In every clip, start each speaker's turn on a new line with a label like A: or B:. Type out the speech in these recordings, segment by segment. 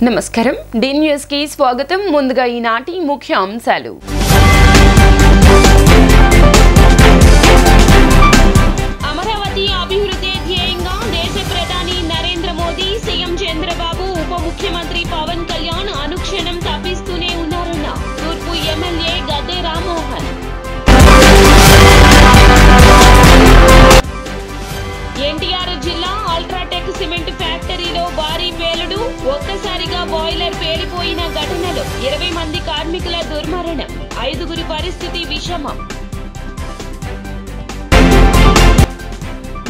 A: నమస్కారం D news కి స్వాగతం ముందుగా ఈనాటి ముఖ్య అంశాలు అమరావతి అభివృద్ధి ధ్యేయంగా దేశ ప్రధాని నరేంద్ర మోదీ సీఎం చంద్రబాబు ఉప ముఖ్యమంత్రి పవన్ కళ్యాణ్ అనుక్షణం తప్పిస్తూనే ఉన్నారన్న తూర్పు ఎమ్మెల్యే గద్దె రామ్మోహన్ ఎన్టీఆర్ జిల్లా అల్ట్రాటెక్ సిమెంట్ ఫ్యాక్టరీలో భారీ పేలుడు ఒక్కసారిగా బాయిలర్ పేలిపోయిన ఘటనలో 20 మంది కార్మికుల దుర్మరణం 5గురి పరిస్థితి విషమం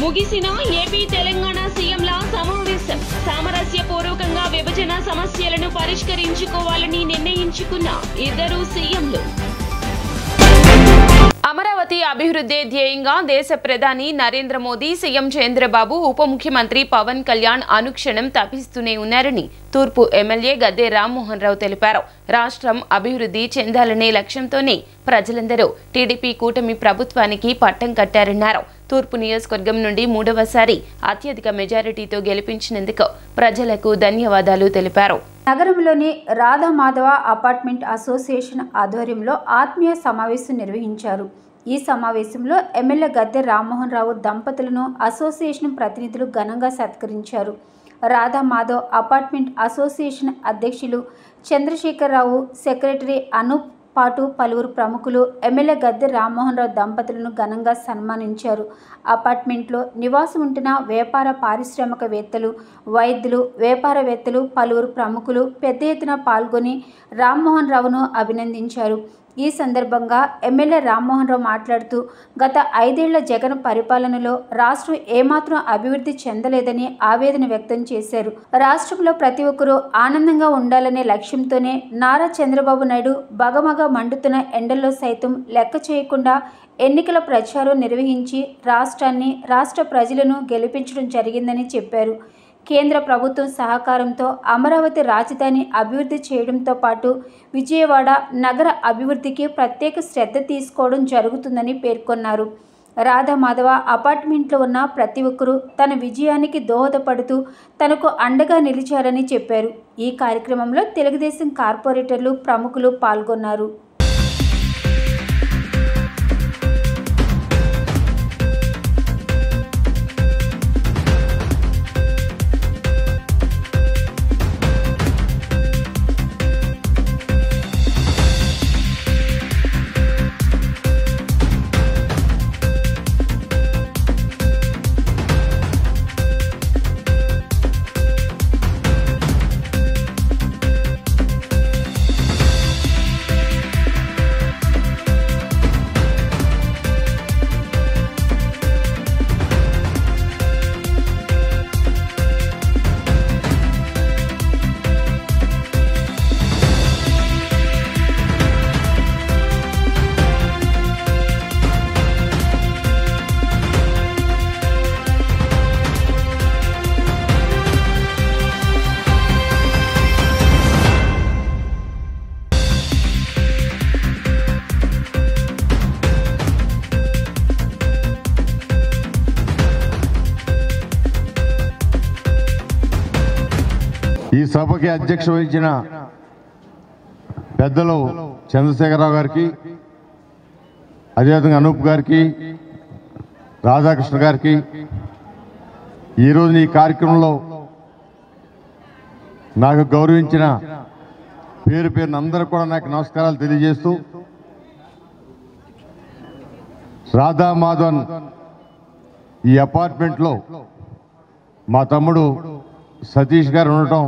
A: ముగిసిన ఏపీ తెలంగాణ సీఎంల సమావేశం సామరస్యపూర్వకంగా విభజన సమస్యలను పరిష్కరించుకోవాలని నిర్ణయించుకున్న ఇద్దరు సీఎంలు అమరావతి అభివృద్ధి ధ్యేయంగా దేశ ప్రధాని నరేంద్ర మోదీ సీఎం చంద్రబాబు ఉప ముఖ్యమంత్రి పవన్ కళ్యాణ్ అనుక్షణం తప్పిస్తూనే ఉన్నారని తూర్పు ఎమ్మెల్యే గద్దె రామ్మోహన్ రావు తెలిపారు. రాష్ట్రం అభివృద్ధి చెందాలనే లక్ష్యంతోనే ప్రజలందరూ టీడీపీ కూటమి ప్రభుత్వానికి పట్టం కట్టారన్నారు. తూర్పు నియోజకవర్గం నుండి 3వసారి అత్యధిక మెజారిటీతో గెలిపించినందుకు ప్రజలకు ధన్యవాదాలు తెలిపారు.
B: నగరంలోని రాధామాధవ అపార్ట్మెంట్ అసోసియేషన్ ఆధ్వర్యంలో ఆత్మీయ సమావేశం నిర్వహించారు. ఈ సమావేశంలో ఎమ్మెల్యే గద్దె రామ్మోహన్ రావు దంపతులను అసోసియేషన్ ప్రతినిధులు ఘనంగా సత్కరించారు. రాధామాధవ్ అపార్ట్మెంట్ అసోసియేషన్ అధ్యక్షులు చంద్రశేఖరరావు, సెక్రటరీ అనూప్ పాటు పలువురు ప్రముఖులు ఎమ్మెల్యే గద్దె రామ్మోహన్ రావు దంపతులను ఘనంగా సన్మానించారు. అపార్ట్మెంట్లో నివాసం ఉంటున్న వ్యాపార పారిశ్రామికవేత్తలు, వైద్యులు, వ్యాపారవేత్తలు, పలువురు ప్రముఖులు పెద్ద ఎత్తున పాల్గొని రామ్మోహన్ రావును అభినందించారు. ఈ సందర్భంగా ఎమ్మెల్యే రామ్మోహన్ రావు మాట్లాడుతూ గత 5 ఏళ్ల జగన్ పరిపాలనలో రాష్ట్రం ఏమాత్రం అభివృద్ధి చెందలేదని ఆవేదన వ్యక్తం చేశారు. రాష్ట్రంలో ప్రతి ఒక్కరూ ఆనందంగా ఉండాలనే లక్ష్యంతోనే నారా చంద్రబాబు నాయుడు బగమగ మండుతున్న ఎండల్లో సైతం లెక్క చేయకుండా ఎన్నికల ప్రచారం నిర్వహించి రాష్ట్రాన్ని, రాష్ట్ర ప్రజలను గెలిపించడం జరిగిందని చెప్పారు. కేంద్ర ప్రభుత్వం సహకారంతో అమరావతి రాజధాని అభివృద్ధి చేయడంతో పాటు విజయవాడ నగర అభివృద్ధికి ప్రత్యేక శ్రద్ధ తీసుకోవడం జరుగుతుందని పేర్కొన్నారు. రాధామాధవ అపార్ట్మెంట్లో ఉన్న ప్రతి ఒక్కరూ తన విజయానికి దోహదపడుతూ తనకు అండగా నిలిచారని చెప్పారు. ఈ కార్యక్రమంలో తెలుగుదేశం కార్పొరేటర్లు, ప్రముఖులు పాల్గొన్నారు.
C: ఈ సభకి అధ్యక్ష వహించిన పెద్దలు చంద్రశేఖరరావు గారికి, అదేవిధంగా అనూప్ గారికి, రాధాకృష్ణ గారికి, ఈరోజు ఈ కార్యక్రమంలో నాకు గౌరవించిన పేరు పేరున అందరూ కూడా నాకు నమస్కారాలు తెలియజేస్తూ, రాధామాధవన్ ఈ అపార్ట్మెంట్లో మా తమ్ముడు సతీష్ గారు ఉండటం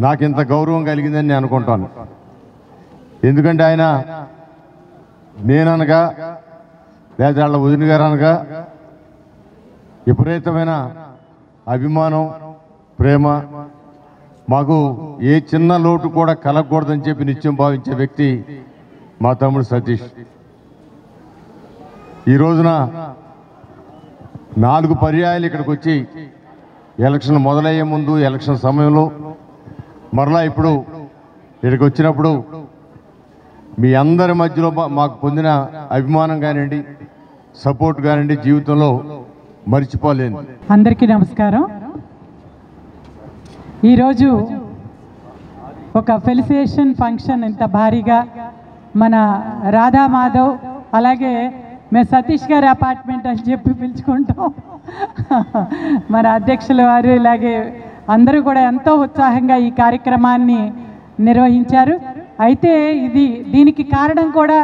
C: నాకు ఇంత గౌరవం కలిగిందని నేను అనుకుంటాను. ఎందుకంటే ఆయన నేననగా లేదా వాళ్ళ వదిన గారు అనగా విపరీతమైన అభిమానం, ప్రేమ, మాకు ఏ చిన్న లోటు కూడా కలగకూడదని చెప్పి నిత్యం భావించే వ్యక్తి మా తమ్ముడు సతీష్. ఈ రోజున 4 పర్యాయాలు ఇక్కడికి వచ్చి ఎలక్షన్ మొదలయ్యే ముందు, ఎలక్షన్ సమయంలో, మరలా ఇప్పుడు ఇక్కడికి వచ్చినప్పుడు మీ అందరి మధ్యలో మాకు పొందిన అభిమానం కానివ్వండి, సపోర్ట్ కానివ్వండి జీవితంలో మర్చిపోలేను.
D: అందరికీ నమస్కారం. ఈరోజు ఒక ఫెలిసియేషన్ ఫంక్షన్ ఇంత భారీగా మన రాధా మాధవ్ అలాగే మేము సతీష్ గారి అపార్ట్మెంట్ అని చెప్పి పిలుచుకుంటాం మన అధ్యక్షుల వారు ఇలాగే అందరూ కూడా ఎంతో ఉత్సాహంగా ఈ కార్యక్రమాన్ని నిర్వహించారు. అయితే దీనికి కారణం కూడా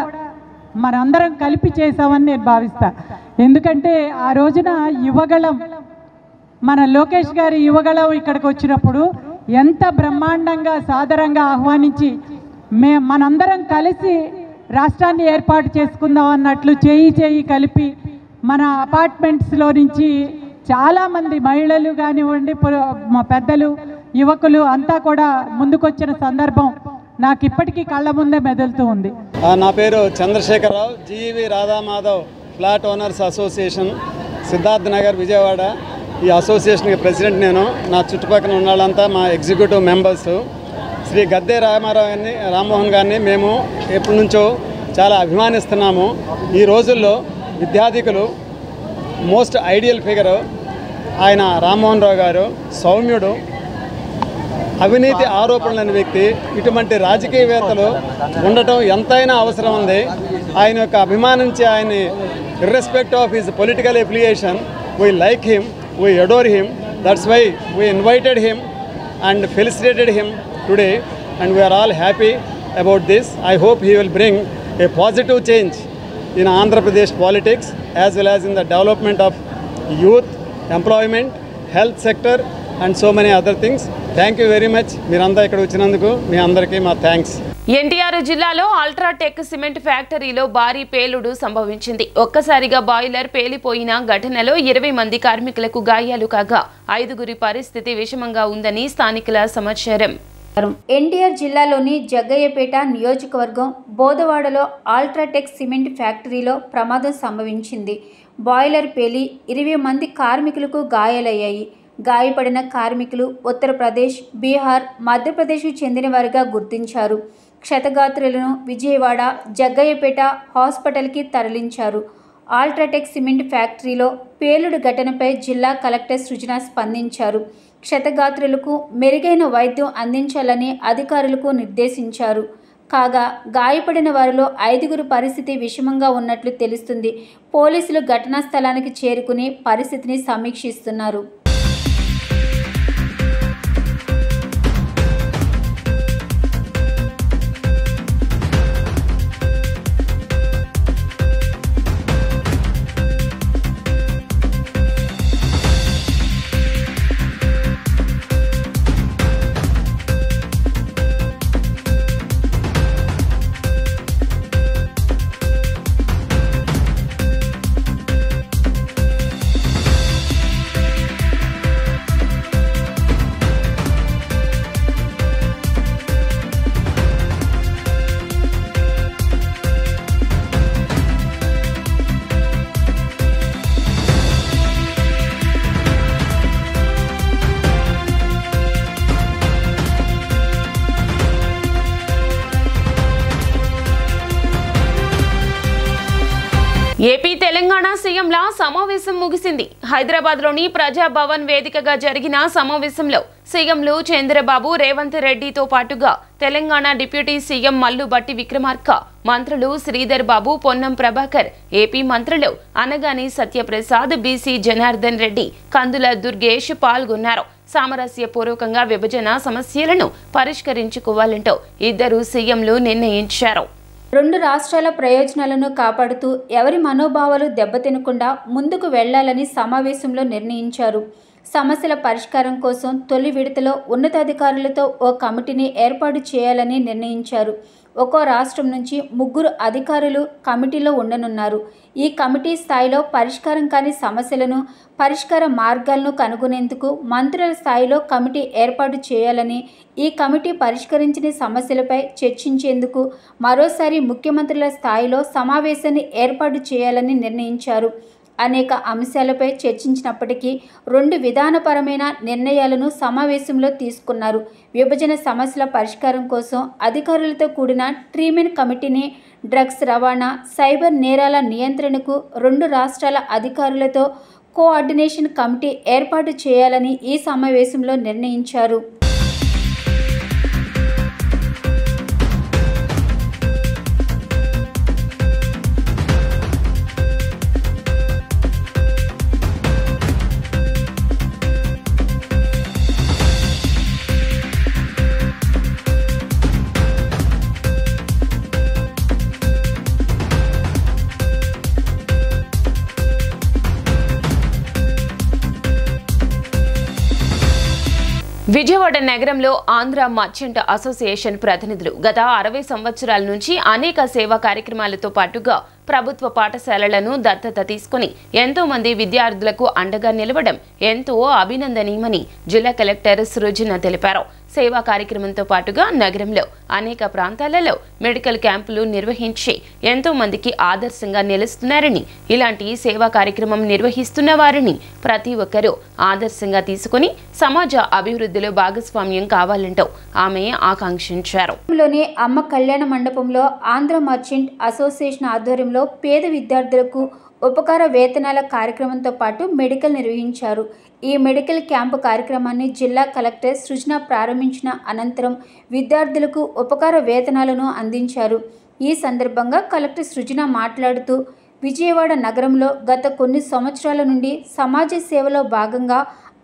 D: మనందరం కలిపి చేసామని నేను భావిస్తా. ఎందుకంటే ఆ రోజున యువగళం మన లోకేష్ గారి యువగళం ఇక్కడికి వచ్చినప్పుడు ఎంత బ్రహ్మాండంగా సాదరంగా ఆహ్వానించి మనందరం కలిసి రాష్ట్రాన్ని ఏర్పాటు చేసుకుందాం అన్నట్లు చేయి కలిపి మన అపార్ట్మెంట్స్లో నుంచి చాలామంది మహిళలు కానివ్వండి, మా పెద్దలు, యువకులు అంతా కూడా ముందుకొచ్చిన సందర్భం నాకు ఇప్పటికీ కళ్ళ ముందే మెదులుతూ ఉంది.
E: నా పేరు Chandrasekhararao, G V Radhamadhav flat owners association, Siddharth Nagar, Vijayawada. ఈ అసోసియేషన్కి ప్రెసిడెంట్ నేను. నా చుట్టుపక్కల ఉన్న వాళ్ళంతా మా ఎగ్జిక్యూటివ్ మెంబర్స్. శ్రీ గద్దె రామ్మోహన్ గారిని మేము ఎప్పటి నుంచో చాలా అభిమానిస్తున్నాము. ఈ రోజుల్లో విద్యాధికులు మోస్ట్ ఐడియల్ ఫిగరు ఆయన రామ్మోహన్ రావు గారు. సౌమ్యుడు, అవినీతి ఆరోపణలు లేని వ్యక్తి. ఇటువంటి రాజకీయవేత్తలు ఉండటం ఎంతైనా అవసరం ఉంది. ఆయన యొక్క అభిమానించి ఆయన్ని irrespective of his political affiliation we like him, we adore him. That's why we invited him and felicitated him today and we are all happy about this. I hope he will bring a positive change in Andhra Pradesh politics as well as in the development of youth, employment, health sector and so many other things. Thank you very much. మీరంతా ఇక్కడ వచ్చినందుకు మీ అందరికీ మా thanks.
A: NTR జిల్లాలో UltraTech cement ఫ్యాక్టరీలో భారీ పేలుడు సంభవించింది. ఒక్కసారిగా బాయిలర్ పేలిపోయిన ఘటనలో 20 మంది కార్మికులకు గాయాలు కాగా 5గురి పరిస్థితి విషమంగా ఉందని స్థానికుల సమాచారం.
B: ఎన్టీఆర్ జిల్లాలోని జగ్గయ్యపేట నియోజకవర్గం బోదవాడలో అల్ట్రాటెక్ సిమెంట్ ఫ్యాక్టరీలో ప్రమాదం సంభవించింది. బాయిలర్ పేలి 20 మంది కార్మికులకు గాయాలయ్యాయి. గాయపడిన కార్మికులు ఉత్తరప్రదేశ్, బీహార్, మధ్యప్రదేశ్కు చెందిన వారిగా గుర్తించారు. క్షతగాత్రులను విజయవాడ, జగ్గయ్యపేట హాస్పిటల్కి తరలించారు. అల్ట్రాటెక్ సిమెంట్ ఫ్యాక్టరీలో పేలుడు ఘటనపై జిల్లా కలెక్టర్ సృజన స్పందించారు. క్షతగాత్రులకు మెరుగైన వైద్యం అందించాలని అధికారులకు నిర్దేశించారు. కాగా గాయపడిన వారిలో 5గురి పరిస్థితి విషమంగా ఉన్నట్లు తెలుస్తుంది. పోలీసులు ఘటనా స్థలానికి చేరుకుని పరిస్థితిని సమీక్షిస్తున్నారు.
A: ఏపీ తెలంగాణ సీఎంల సమావేశం ముగిసింది. హైదరాబాద్లోని ప్రజాభవన్ వేదికగా జరిగిన సమావేశంలో సీఎంలు చంద్రబాబు, రేవంత్ రెడ్డితో పాటుగా తెలంగాణ డిప్యూటీ సీఎం మల్లుబట్టి విక్రమార్క, మంత్రులు శ్రీధర్ బాబు, పొన్నం ప్రభాకర్, ఏపీ మంత్రులు అనగాని సత్యప్రసాద్, బీసీ జనార్దన్ రెడ్డి, కందుల దుర్గేష్ పాల్గొన్నారు. సామరస్యపూర్వకంగా విభజన సమస్యలను పరిష్కరించుకోవాలంటూ ఇద్దరు సీఎంలు నిర్ణయించారు.
B: 2 రాష్ట్రాల ప్రయోజనాలను కాపాడుతూ ఎవరి మనోభావాలు దెబ్బతినకుండా ముందుకు వెళ్లాలని సమావేశంలో నిర్ణయించారు. సమస్యల పరిష్కారం కోసం తొలి విడతలో ఉన్నతాధికారులతో ఓ కమిటీని ఏర్పాటు చేయాలని నిర్ణయించారు. ఒక్కో రాష్ట్రం నుంచి 3 అధికారులు కమిటీలో ఉండనున్నారు. ఈ కమిటీ స్థాయిలో పరిష్కారం కాని సమస్యలను, పరిష్కార మార్గాలను కనుగొనేందుకు మంత్రుల స్థాయిలో కమిటీ ఏర్పాటు చేయాలని, ఈ కమిటీ పరిష్కరించిన సమస్యలపై చర్చించేందుకు మరోసారి ముఖ్యమంత్రుల స్థాయిలో సమావేశాన్ని ఏర్పాటు చేయాలని నిర్ణయించారు. అనేక అంశాలపై చర్చించినప్పటికీ 2 విధానపరమైన నిర్ణయాలను సమావేశంలో తీసుకున్నారు. విభజన సమస్యల పరిష్కారం కోసం అధికారులతో కూడిన ట్రీమెన్ కమిటీని, డ్రగ్స్ రవాణా, సైబర్ నేరాల నియంత్రణకు 2 రాష్ట్రాల అధికారులతో కోఆర్డినేషన్ కమిటీ ఏర్పాటు చేయాలని ఈ సమావేశంలో నిర్ణయించారు.
A: విజయవాడ నగరంలో ఆంధ్ర మర్చెంట్ అసోసియేషన్ ప్రతినిధులు గత 60 సంవత్సరాల నుంచి అనేక సేవా కార్యక్రమాలతో పాటుగా ప్రభుత్వ పాఠశాలలను దత్తత తీసుకుని ఎంతో మంది విద్యార్థులకు అండగా నిలవడం ఎంతో అభినందనీయమని జిల్లా కలెక్టర్ సృజన తెలిపారు. సేవా కార్యక్రమంతో పాటుగా నగరంలో అనేక ప్రాంతాలలో మెడికల్ క్యాంపులు నిర్వహించి ఎంతో మందికి ఆదర్శంగా నిలుస్తున్నారని, ఇలాంటి సేవా కార్యక్రమం నిర్వహిస్తున్న వారిని ప్రతి ఒక్కరూ ఆదర్శంగా తీసుకుని సమాజ అభివృద్ధిలో భాగస్వామ్యం కావాలంటూ ఆమె ఆకాంక్షించారు.
B: అమ్మ కళ్యాణ మండపంలో ఆంధ్ర మర్చెంట్ అసోసియేషన్ ఆధ్వర్యంలో పేద విద్యార్థులకు ఉపకార వేతనాల కార్యక్రమంతో పాటు మెడికల్ నిర్వహించారు. ఈ మెడికల్ క్యాంపు కార్యక్రమాన్ని జిల్లా కలెక్టర్ సృజన ప్రారంభించిన అనంతరం విద్యార్థులకు ఉపకార వేతనాలను అందించారు. ఈ సందర్భంగా కలెక్టర్ సృజన మాట్లాడుతూ విజయవాడ నగరంలో గత కొన్ని సంవత్సరాల నుండి సమాజ సేవలో భాగంగా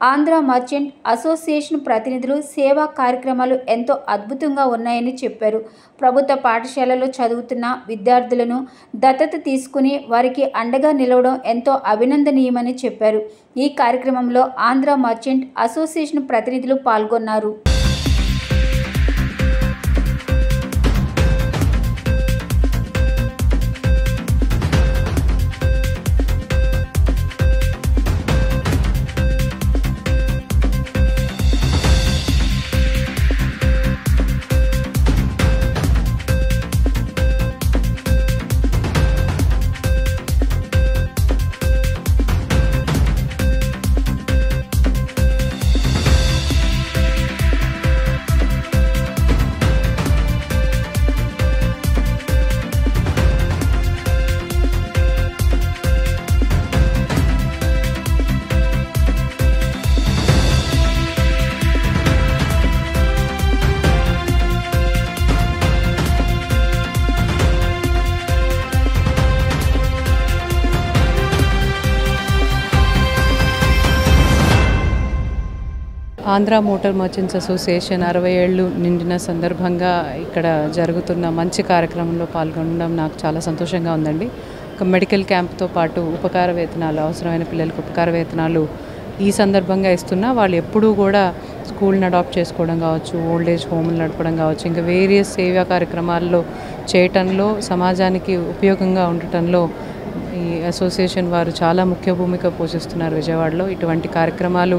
B: ఆంధ్ర మర్చెంట్ అసోసియేషన్ ప్రతినిధులు సేవా కార్యక్రమాలు ఎంతో అద్భుతంగా ఉన్నాయని చెప్పారు. ప్రభుత్వ పాఠశాలలో చదువుతున్న విద్యార్థులను దత్తత తీసుకుని వారికి అండగా నిలవడం ఎంతో అభినందనీయమని చెప్పారు. ఈ కార్యక్రమంలో ఆంధ్ర మర్చెంట్ అసోసియేషన్ ప్రతినిధులు పాల్గొన్నారు.
D: ఆంధ్ర మోటార్ మర్చెంట్స్ అసోసియేషన్ 60 ఏళ్ళు నిండిన సందర్భంగా ఇక్కడ జరుగుతున్న మంచి కార్యక్రమంలో పాల్గొనడం నాకు చాలా సంతోషంగా ఉందండి. ఒక మెడికల్ క్యాంప్తో పాటు ఉపకార వేతనాలు, అవసరమైన పిల్లలకు ఉపకార వేతనాలు ఈ సందర్భంగా ఇస్తున్నా వాళ్ళు ఎప్పుడూ కూడా స్కూల్ని అడాప్ట్ చేసుకోవడం కావచ్చు, ఓల్డ్ ఏజ్ హోమ్లు నడపడం కావచ్చు, ఇంకా వేరియస్ సేవా కార్యక్రమాల్లో చేయటంలో సమాజానికి ఉపయోగంగా ఉండటంలో ఈ అసోసియేషన్ వారు చాలా ముఖ్య భూమిక పోషిస్తున్నారు విజయవాడలో. ఇటువంటి కార్యక్రమాలు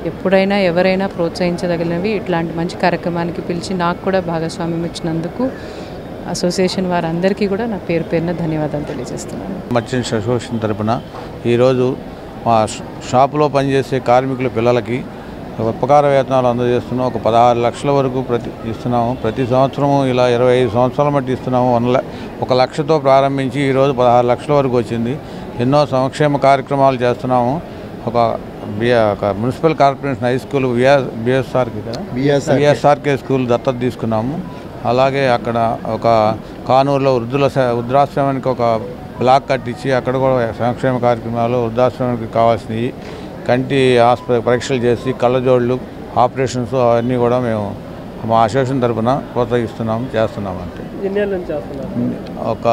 D: ఎప్పుడైనా ఎవరైనా ప్రోత్సహించదగినవి. ఇట్లాంటి మంచి కార్యక్రమానికి పిలిచి నాకు కూడా భాగస్వామ్యం ఇచ్చినందుకు అసోసియేషన్ వారందరికీ కూడా నా పేరున ధన్యవాదాలు తెలియజేస్తున్నాను.
F: మర్చెంట్స్ అసోసియేషన్ తరపున ఈరోజు మా షాపులో పనిచేసే కార్మికుల పిల్లలకి ఉపకార వేతనాలు అందజేస్తున్నాం. ఒక 16 లక్షల వరకు ఇస్తున్నాము. ప్రతి సంవత్సరము ఇలా 25 సంవత్సరాల మట్టి ఇస్తున్నాము. 1 లక్షతో ప్రారంభించి ఈరోజు 16 లక్షల వరకు వచ్చింది. ఎన్నో సంక్షేమ కార్యక్రమాలు చేస్తున్నాము. ఒక municipal corporation high school B S R K school దత్తత తీసుకున్నాము. అలాగే అక్కడ ఒక కానూరులో వృద్ధాశ్రమానికి ఒక బ్లాక్ కట్టించి అక్కడ కూడా సంక్షేమ కార్యక్రమాలు వృద్ధాశ్రమానికి కావాల్సినవి కంటి పరీక్షలు చేసి కళ్ళజోళ్ళు ఆపరేషన్స్ అవన్నీ కూడా మేము మా అసోసియేషన్ తరఫున ప్రోత్సహిస్తున్నాము, చేస్తున్నాము. అంటే ఒక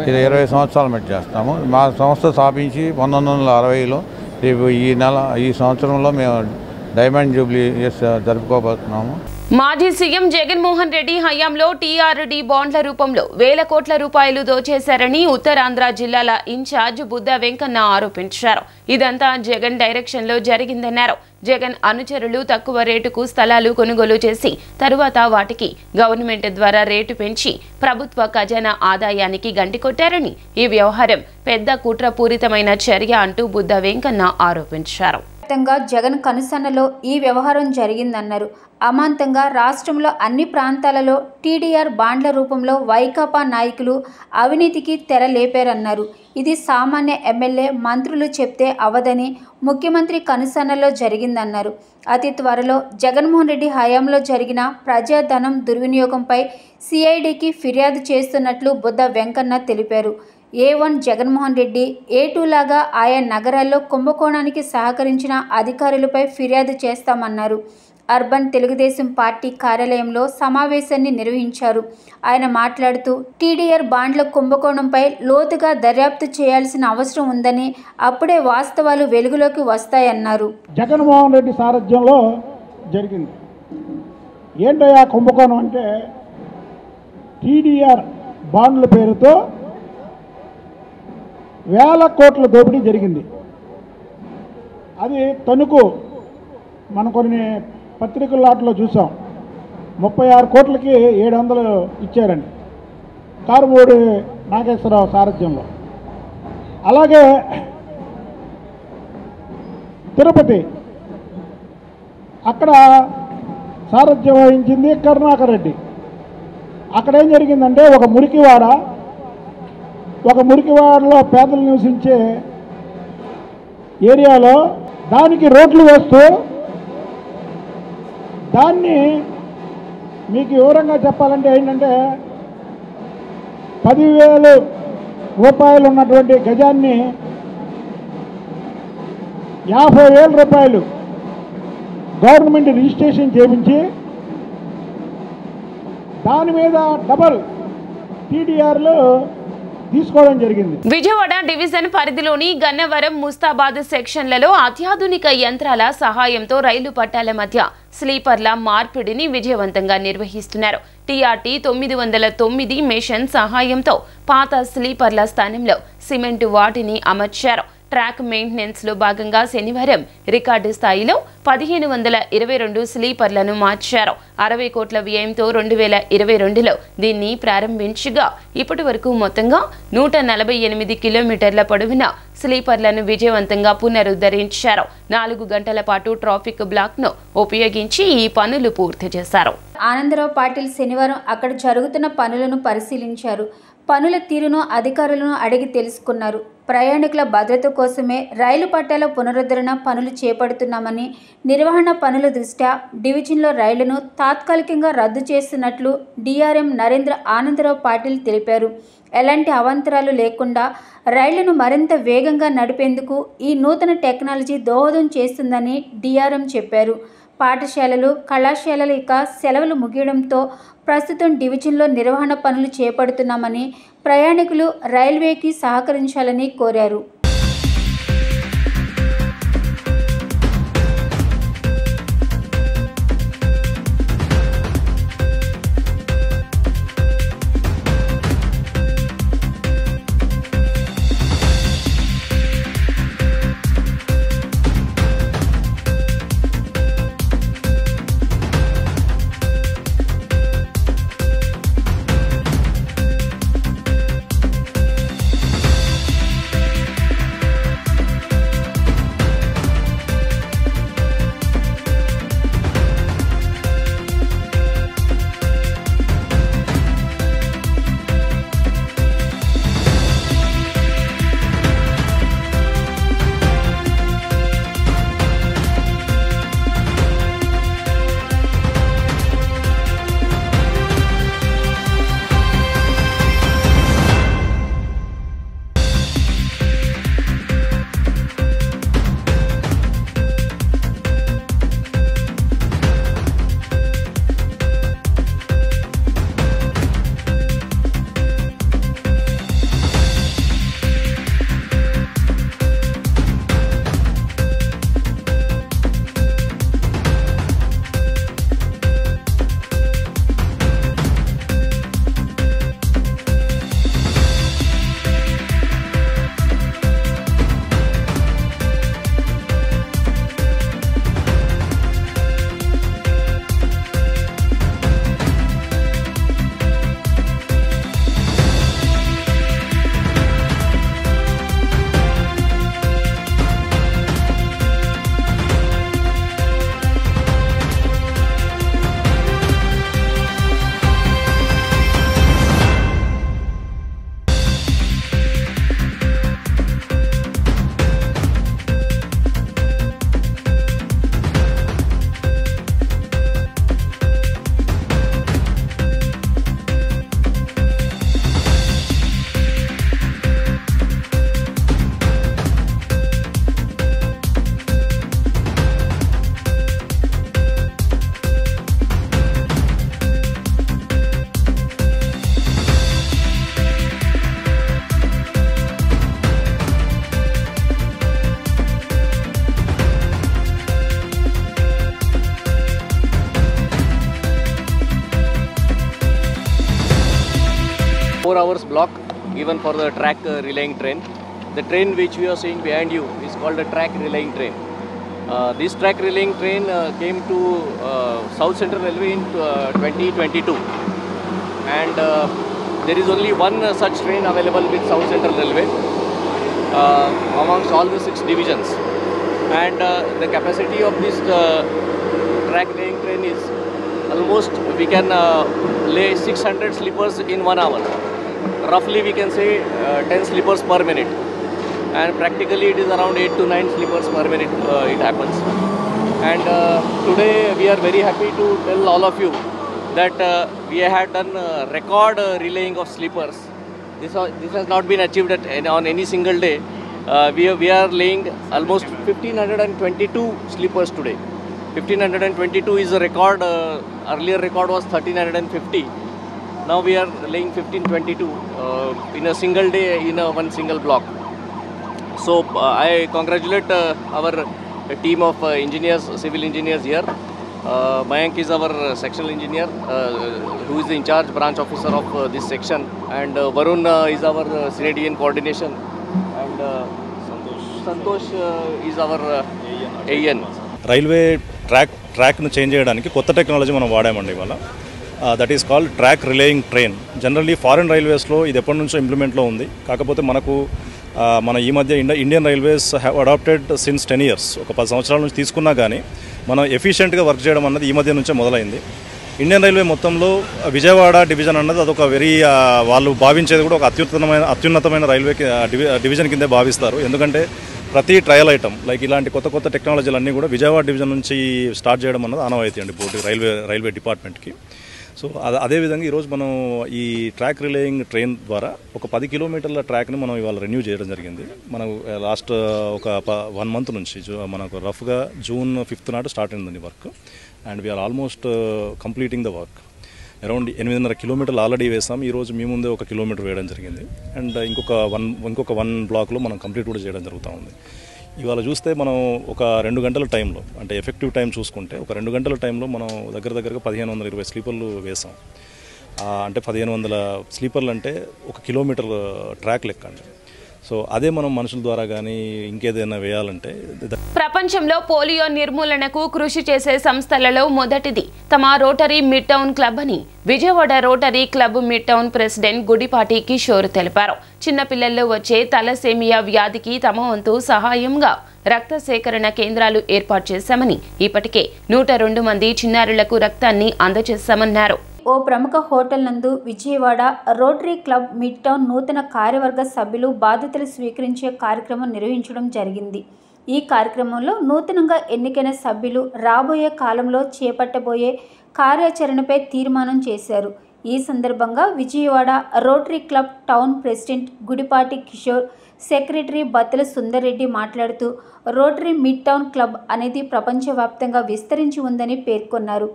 F: 20 సంవత్సరాల మట్టి చేస్తాము. మా సంస్థ స్థాపించి 1960లో ఈ సంవత్సరంలో మేము డైమండ్ జూబ్లీ జరుపుకోబోతున్నాము.
A: మాజీ సీఎం జగన్మోహన్ రెడ్డి హయాంలో టీఆర్డీ బాండ్ల రూపంలో వేల కోట్ల రూపాయలు దోచేశారని ఉత్తరాంధ్ర జిల్లాల ఇన్ఛార్జ్ బుద్ధ వెంకన్న ఆరోపించారు. ఇదంతా జగన్ డైరెక్షన్లో జరిగిందన్నారు. జగన్ అనుచరులు తక్కువ రేటుకు స్థలాలు కొనుగోలు చేసి తరువాత వాటికి గవర్నమెంట్ ద్వారా రేటు పెంచి ప్రభుత్వ ఖజానా ఆదాయానికి గండికొట్టారని, ఈ వ్యవహారం పెద్ద కుట్రపూరితమైన చర్య అంటూ బుద్ధ వెంకన్న ఆరోపించారు.
B: జగన్ కనుసన్నలో ఈ వ్యవహారం జరిగిందన్నారు. అమాంతంగా రాష్ట్రంలో అన్ని ప్రాంతాలలో టీడీఆర్ బాండ్ల రూపంలో వైకాపా నాయకులు అవినీతికి తెరలేపారన్నారు. ఇది సామాన్య ఎమ్మెల్యే మంత్రులు చెప్తే అవదని ముఖ్యమంత్రి కనుసన్నలో జరిగిందన్నారు. అతి త్వరలో జగన్మోహన్ రెడ్డి హయాంలో జరిగిన ప్రజాధనం దుర్వినియోగంపై సిఐడికి ఫిర్యాదు చేస్తున్నట్లు బుద్ధ వెంకన్న తెలిపారు. A1 జగన్మోహన్ రెడ్డి, A2 లాగా ఆయా నగరాల్లో కుంభకోణానికి సహకరించిన అధికారులపై ఫిర్యాదు చేస్తామన్నారు. అర్బన్ తెలుగుదేశం పార్టీ కార్యాలయంలో సమావేశాన్ని నిర్వహించారు. ఆయన మాట్లాడుతూ టీడీఆర్ బాండ్ల కుంభకోణంపై లోతుగా దర్యాప్తు చేయాల్సిన అవసరం ఉందని, అప్పుడే వాస్తవాలు వెలుగులోకి వస్తాయన్నారు.
G: జగన్మోహన్ రెడ్డి సారథ్యంలో జరిగింది. ఏంటయ్యా కుంభకోణం అంటే టీడీఆర్ బాండ్ల పేరుతో వేల కోట్ల దోపిడీ జరిగింది. అది తణుకు మనం కొన్ని పత్రికల లాట్లో చూసాం. 36 కోట్లకి 700 ఇచ్చారండి కారుమూడి నాగేశ్వరరావు సారథ్యంలో. అలాగే తిరుపతి అక్కడ సారథ్యం వహించింది కరుణాకర్ రెడ్డి. అక్కడ ఏం జరిగిందంటే ఒక మురికివాడలో పేదలు నివసించే ఏరియాలో దానికి రోడ్లు వేస్తూ దాన్ని మీకు వివరంగా చెప్పాలంటే ఏంటంటే 10,000 రూపాయలు ఉన్నటువంటి గజాన్ని 50,000 రూపాయలు గవర్నమెంట్ రిజిస్ట్రేషన్ చేయించి దాని మీద డబల్ టీడీఆర్లు తీసుకోవడం జరిగింది.
A: విజయవాడ డివిజన్ పరిధిలోని గన్నవరం ముస్తాబాద్ సెక్షన్లలో అత్యాధునిక యంత్రాల సహాయంతో రైలు పట్టాల మధ్య స్లీపర్ల మార్పిడిని విజయవంతంగా నిర్వహిస్తున్నారు. టీఆర్టీ 909 మెషిన్ సహాయంతో పాత స్లీపర్ల స్థానంలో సిమెంటు వాటిని అమర్చారు. ట్రాక్ మెయింటెనెన్స్ లో భాగంగా శనివారం రికార్డు స్థాయిలో 1522 స్లీపర్లను మార్చారు. 60 కోట్ల వ్యయంతో 2022లో దీన్ని ప్రారంభించగా ఇప్పటి వరకు మొత్తంగా 148 కిలోమీటర్ల పొడవున స్లీపర్లను విజయవంతంగా పునరుద్ధరించారు. 4 గంటల పాటు ట్రాఫిక్ బ్లాక్ ను ఉపయోగించి ఈ పనులు పూర్తి చేశారు.
B: ఆనందరావు పాటిల్ శనివారం అక్కడ జరుగుతున్న పనులను పరిశీలించారు. పనుల తీరును అధికారులను అడిగి తెలుసుకున్నారు. ప్రయాణికుల భద్రత కోసమే రైలు పట్టాల పునరుద్ధరణ పనులు చేపడుతున్నామని, నిర్వహణ పనుల దృష్ట్యా డివిజన్లో రైళ్లను తాత్కాలికంగా రద్దు చేస్తున్నట్లు డిఆర్ఎం నరేంద్ర ఆనందరావు పాటిల్ తెలిపారు. ఎలాంటి అవాంతరాలు లేకుండా రైళ్లను మరింత వేగంగా నడిపేందుకు ఈ నూతన టెక్నాలజీ దోహదం చేస్తుందని డిఆర్ఎం చెప్పారు. పాఠశాలలు, కళాశాలలు ఇక సెలవులు ముగియడంతో ప్రస్తుతం డివిజన్లో నిర్వహణ పనులు చేపడుతున్నామని, ప్రయాణికులు రైల్వేకి సహకరించాలని కోరారు.
H: 4 hours block even for the track relaying train. The train which we are seeing behind you is called a track relaying train. This track relaying train came to South Central Railway in 2022, and there is only one such train available with South Central Railway amongst all the 6 divisions, and the capacity of this track laying train is almost we can lay 600 sleepers in 1 hour. Roughly we can say 10 sleepers per minute, and practically it is around 8 to 9 sleepers per minute it happens. And today we are very happy to tell all of you that we have done record relaying of sleepers. This has not been achieved on any single day. We are laying almost 1522 sleepers today. 1522 is a record. Earlier record was 1350. Now we are laying 1522 in a single day in one single block. So I congratulate our team of engineers, civil engineers here. Mayank is our sectional engineer who is the in charge branch officer of this section, and Varun is our CNDN coordination, and Santosh is our AN.
I: Railway ట్రాక్ను change చేయడానికి కొత్త technology మనం వాడామండి ఇవాళ. That is called track relaying train. Generally foreign రైల్వేస్లో ఇది ఎప్పటి నుంచో ఇంప్లిమెంట్లో ఉంది. కాకపోతే మనకు మన ఈ మధ్య Indian railways have adapted since 10 years, ఒక 10 సంవత్సరాల నుంచి తీసుకున్నా కానీ మనం ఎఫిషియెంట్గా వర్క్ చేయడం అన్నది ఈ మధ్య నుంచే మొదలైంది. ఇండియన్ రైల్వే మొత్తంలో విజయవాడ డివిజన్ అన్నది అదొక వెరీ వాళ్ళు భావించేది కూడా ఒక అత్యున్నతమైన రైల్వే డివిజన్ కిందే భావిస్తారు. ఎందుకంటే ప్రతి ట్రయల్ ఐటమ్ లైక్ ఇలాంటి కొత్త కొత్త టెక్నాలజీలు అన్నీ కూడా విజయవాడ డివిజన్ నుంచి స్టార్ట్ చేయడం అన్నది ఆనవాయితీ అండి బోర్డు రైల్వే డిపార్ట్మెంట్కి. సో అదేవిధంగా ఈరోజు మనం ఈ ట్రాక్ రిలేయింగ్ ట్రైన్ ద్వారా ఒక 10 kilometers ట్రాక్ని మనం ఇవాళ రెన్యూ చేయడం జరిగింది. మనం లాస్ట్ ఒక 1 month నుంచి మనకు రఫ్గా June 5th నాడు స్టార్ట్ అయిందండి work, and we are almost completing the work. Around 8.5 kilometers already వేసాం. ఈరోజు మీ ముందే 1 kilometer వేయడం జరిగింది, అండ్ ఇంకొక వన్ బ్లాక్లో మనం కంప్లీట్ కూడా చేయడం జరుగుతూ ఉంది. ఇవాళ చూస్తే మనం ఒక 2 గంటల టైంలో, అంటే ఎఫెక్టివ్ టైం చూసుకుంటే ఒక 2 గంటల టైంలో మనం దగ్గరగా 1520 స్లీపర్లు వేసాం. అంటే 1500 స్లీపర్లు అంటే 1 kilometer ట్రాక్ లెక్క అండి. సో అదే మనం మనుషుల ద్వారా కానీ ఇంకేదైనా వేయాలంటే.
A: ప్రపంచంలో పోలియో నిర్మూలనకు కృషి చేసే సంస్థలలో మొదటిది తమ రోటరీ మిడ్ టౌన్ క్లబ్ అని Vijayawada rotary club mid town president Gudipati Kishore తెలిపారు. చిన్నపిల్లల్లో వచ్చే తలసేమియా వ్యాధికి తమ వంతు సహాయంగా రక్త సేకరణ కేంద్రాలు ఏర్పాటు చేశామని, ఇప్పటికే 102 మంది చిన్నారులకు రక్తాన్ని అందజేశామన్నారు.
B: ఓ ప్రముఖ హోటల్ నందు Vijayawada rotary club mid town నూతన కార్యవర్గ సభ్యులు బాధ్యతలు స్వీకరించే కార్యక్రమం నిర్వహించడం జరిగింది. ఈ కార్యక్రమంలో నూతనంగా ఎన్నికైన సభ్యులు రాబోయే కాలంలో చేపట్టబోయే కార్యాచరణపై తీర్మానం చేశారు. ఈ సందర్భంగా Vijayawada rotary club town president Gudipati Kishore, secretary Battala Sundar Reddy మాట్లాడుతూ రోటరీ మిడ్ టౌన్ క్లబ్ అనేది ప్రపంచవ్యాప్తంగా విస్తరించి ఉందని పేర్కొన్నారు.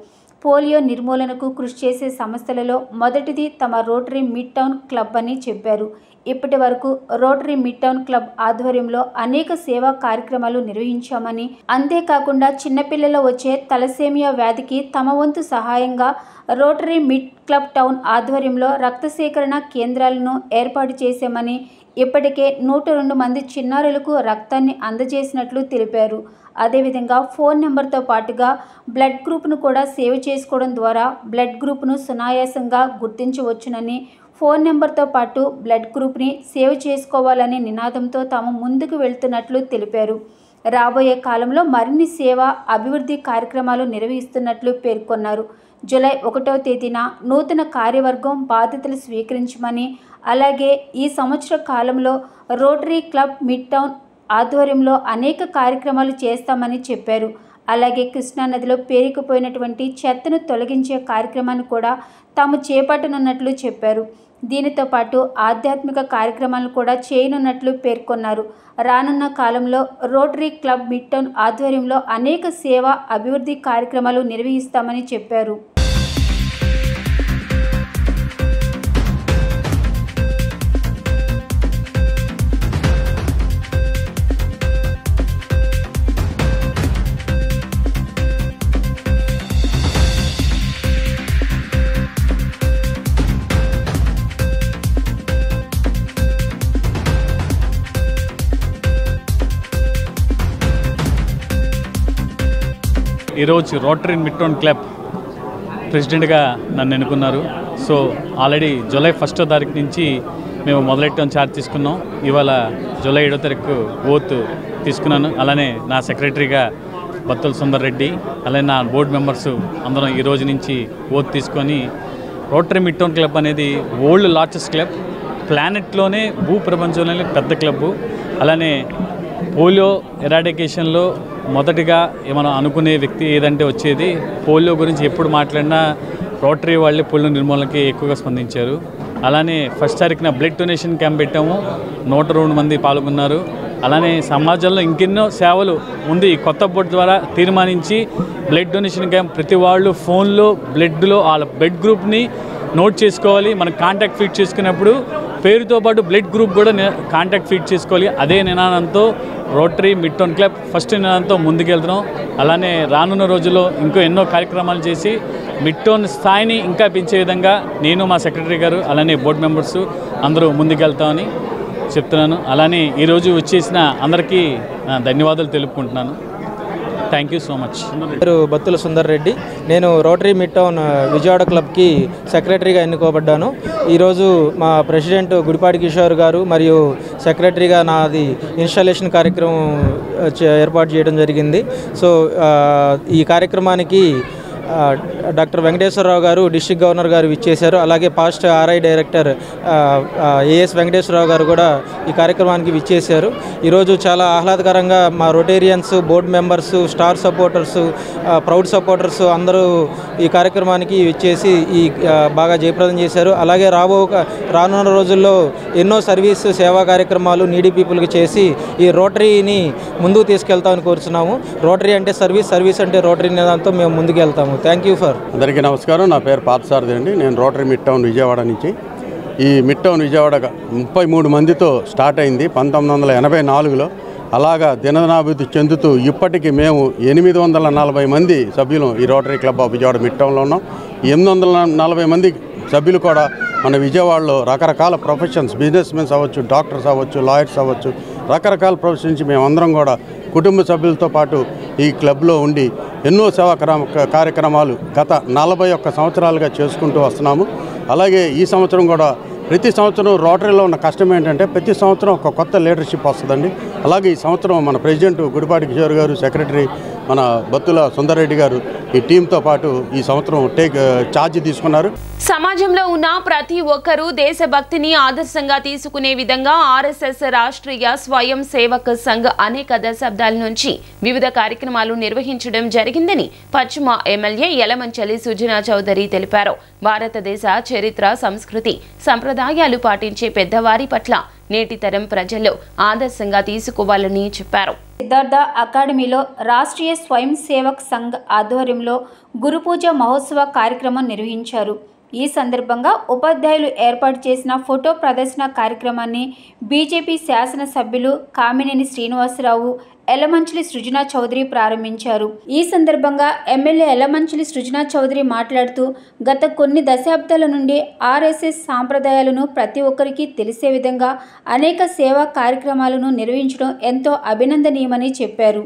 B: పోలియో నిర్మూలనకు కృషి చేసే సంస్థలలో మొదటిది తమ రోటరీ మిడ్ టౌన్ క్లబ్ అని చెప్పారు. ఇప్పటి వరకు రోటరీ మిడ్ టౌన్ క్లబ్ ఆధ్వర్యంలో అనేక సేవా కార్యక్రమాలు నిర్వహించామని, అంతేకాకుండా చిన్నపిల్లల వచ్చే తలసేమియా వ్యాధికి తమ వంతు సహాయంగా రోటరీ మిడ్ క్లబ్ టౌన్ ఆధ్వర్యంలో రక్త సేకరణ కేంద్రాలను ఏర్పాటు చేశామని, ఇప్పటికే 102 మంది చిన్నారులకు రక్తాన్ని అందజేసినట్లు తెలిపారు. అదేవిధంగా ఫోన్ నెంబర్తో పాటుగా బ్లడ్ గ్రూప్ను కూడా సేవ్ చేసుకోవడం ద్వారా బ్లడ్ గ్రూప్ను సునాయాసంగా గుర్తించవచ్చునని, ఫోన్ నెంబర్తో పాటు బ్లడ్ గ్రూప్ని సేవ్ చేసుకోవాలనే నినాదంతో తాము ముందుకు వెళ్తున్నట్లు తెలిపారు. రాబోయే కాలంలో మరిన్ని సేవా అభివృద్ధి కార్యక్రమాలు నిర్వహిస్తున్నట్లు పేర్కొన్నారు. జూలై 1వ తేదీన నూతన కార్యవర్గం బాధ్యతలు స్వీకరించమని, అలాగే ఈ సంవత్సర కాలంలో రోటరీ క్లబ్ మిడ్ టౌన్ ఆధ్వర్యంలో అనేక కార్యక్రమాలు చేస్తామని చెప్పారు. అలాగే కృష్ణానదిలో పేరుకుపోయినటువంటి చెత్తను తొలగించే కార్యక్రమాన్ని కూడా తాము చేపట్టనున్నట్లు చెప్పారు. దీనితో పాటు ఆధ్యాత్మిక కార్యక్రమాలను కూడా చేయనున్నట్లు పేర్కొన్నారు. రానున్న కాలంలో రోటరీ క్లబ్ మిడ్ టౌన్ ఆధ్వర్యంలో అనేక సేవా అభివృద్ధి కార్యక్రమాలు నిర్వహిస్తామని చెప్పారు.
J: ఈరోజు రోటరీ మిడ్ టౌన్ క్లబ్ ప్రెసిడెంట్గా నన్ను ఎన్నుకున్నారు. సో ఆల్రెడీ జూలై 1వ తారీఖు నుంచి మేము మొదలెట్టడం ఛార్జ్ తీసుకున్నాం. ఇవాళ జూలై 7వ తారీఖు ఓత్ తీసుకున్నాను. అలానే నా సెక్రటరీగా బత్తుల సుందర్ రెడ్డి, అలానే నా బోర్డు మెంబర్స్ అందరం ఈ రోజు నుంచి ఓత్ తీసుకొని రోటరీ మిడ్ టౌన్ క్లబ్ అనేది వరల్డ్ లార్జెస్ట్ క్లబ్, ప్లానెట్లోనే భూప్రపంచంలోనే పెద్ద క్లబ్బు. అలానే పోలియో ఎరాడికేషన్లో మొదటిగా మనం అనుకునే వ్యక్తి ఏదంటే వచ్చేది పోలియో గురించి ఎప్పుడు మాట్లాడినా రోటరీ వాళ్ళే పోలియో నిర్మూలనకి ఎక్కువగా స్పందించారు. అలానే 1వ తారీఖున బ్లడ్ డొనేషన్ క్యాంప్ పెట్టాము, 102 మంది పాల్గొన్నారు. అలానే సమాజంలో ఇంకెన్నో సేవలు ముందు ఈ కొత్త బోర్డు ద్వారా తీర్మానించి బ్లడ్ డొనేషన్ క్యాంప్ ప్రతి వాళ్ళు ఫోన్లో బ్లడ్లో వాళ్ళ బ్లడ్ గ్రూప్ని నోట్ చేసుకోవాలి. మనం కాంటాక్ట్ ఫీడ్ చేసుకున్నప్పుడు పేరుతో పాటు బ్లడ్ గ్రూప్ కూడా కాంటాక్ట్ ఫీడ్ చేసుకోవాలి. అదే నినాదంతో rotary mid town club first నినాదంతో ముందుకెళ్తున్నాం. అలానే రానున్న రోజుల్లో ఇంకో ఎన్నో కార్యక్రమాలు చేసి మిడ్ టౌన్ స్థాయిని ఇంకా పెంచే విధంగా నేను, మా సెక్రటరీ గారు, అలానే బోర్డు మెంబర్స్ అందరూ ముందుకెళ్తామని చెప్తున్నాను. అలానే ఈరోజు వచ్చేసిన అందరికీ ధన్యవాదాలు తెలుపుకుంటున్నాను. Thank you so much.
K: పేరు బత్తుల సుందర్ రెడ్డి. నేను రోటరీ మిడ్ టౌన్ విజయవాడ క్లబ్కి సెక్రటరీగా ఎన్నుకోబడ్డాను. ఈరోజు మా ప్రెసిడెంట్ గుడిపాటి కిషోర్ గారు మరియు సెక్రటరీగా నాది ఇన్స్టాలేషన్ కార్యక్రమం ఏర్పాటు చేయడం జరిగింది. సో ఈ కార్యక్రమానికి డాక్టర్ వెంకటేశ్వరరావు గారు, డిస్ట్రిక్ట్ గవర్నర్ గారు విచ్చేశారు. అలాగే past RI director AS Venkateswararao గారు కూడా ఈ కార్యక్రమానికి విచ్చేశారు. ఈరోజు చాలా ఆహ్లాదకరంగా మా rotarians, board members, star supporters, proud supporters అందరూ ఈ కార్యక్రమానికి విచ్చేసి బాగా జయప్రదం చేశారు. అలాగే రానున్న రోజుల్లో ఎన్నో సర్వీస్ సేవా కార్యక్రమాలు నీడీ పీపుల్కి చేసి ఈ రోటరీని ముందుకు తీసుకెళ్తామని కోరుతున్నాము. రోటరీ అంటే సర్వీస్ అంటే రోటరీ నిదానంతో మేము ముందుకెళ్తాము. Thank you for.
L: అందరికీ నమస్కారం. నా పేరు పార్థసారథి అండి. నేను రోటరీ మిడ్ టౌన్ విజయవాడ నుంచి. ఈ మిడ్ టౌన్ విజయవాడ 33 మందితో స్టార్ట్ అయింది 1984లో. అలాగా దినదినాభివృద్ధి చెందుతూ ఇప్పటికీ మేము 840 మంది సభ్యులు ఈ rotary club of Vijayawada mid టౌన్లో ఉన్నాం. 840 మంది సభ్యులు కూడా మన విజయవాడలో రకరకాల ప్రొఫెషన్స్, బిజినెస్ మెన్స్ అవ్వచ్చు, డాక్టర్స్ అవ్వచ్చు, లాయర్స్ అవ్వచ్చు, రకరకాల ప్రొఫెషన్ నుంచి మేమందరం కూడా కుటుంబ సభ్యులతో పాటు ఈ క్లబ్లో ఉండి ఎన్నో సేవా కార్యక్రమాలు గత 41 సంవత్సరాలుగా చేసుకుంటూ వస్తున్నాము. అలాగే ఈ సంవత్సరం కూడా ప్రతి సంవత్సరం రోటరీలో ఉన్న కష్టం ఏంటంటే ప్రతి సంవత్సరం ఒక కొత్త లీడర్షిప్ వస్తుందండి. అలాగే ఈ సంవత్సరం మన ప్రెసిడెంట్ గుడిపాటి కిషోర్ గారు, సెక్రటరీ మన బత్తుల సుందర్ రెడ్డి గారు ఈ టీంతో పాటు ఈ సంవత్సరం ఛార్జ్ తీసుకున్నారు.
A: సమాజంలో ఉన్న ప్రతి ఒక్కరూ దేశభక్తిని ఆదర్శంగా తీసుకునే విధంగా ఆర్ఎస్ఎస్ రాష్ట్రీయ స్వయం సేవక్ సంఘ్ అనేక దశాబ్దాల నుంచి వివిధ కార్యక్రమాలు నిర్వహించడం జరిగిందని పశ్చిమ ఎమ్మెల్యే యలమంచిలి సుజనా చౌదరి తెలిపారు. భారతదేశ చరిత్ర, సంస్కృతి, సంప్రదాయాలు పాటించే పెద్దవారి పట్ల నేటి తరం ప్రజల్లో ఆదర్శంగా తీసుకోవాలని చెప్పారు.
B: సిద్ధార్థ అకాడమీలో రాష్ట్రీయ స్వయం సేవక్ సంఘ్ ఆధ్వర్యంలో గురుపూజ మహోత్సవ కార్యక్రమం నిర్వహించారు. ఈ సందర్భంగా ఉపాధ్యాయులు ఏర్పాటు చేసిన ఫోటో ప్రదర్శన కార్యక్రమాన్ని బీజేపీ శాసనసభ్యులు కామినేని శ్రీనివాసరావు, యలమంచిలి సృజనా చౌదరి ప్రారంభించారు. ఈ సందర్భంగా ఎమ్మెల్యే యలమంచిలి సృజనా చౌదరి మాట్లాడుతూ గత కొన్ని దశాబ్దాల నుండి ఆర్ఎస్ఎస్ సాంప్రదాయాలను ప్రతి ఒక్కరికి తెలిసే విధంగా అనేక సేవా కార్యక్రమాలను నిర్వహించడం ఎంతో అభినందనీయమని చెప్పారు.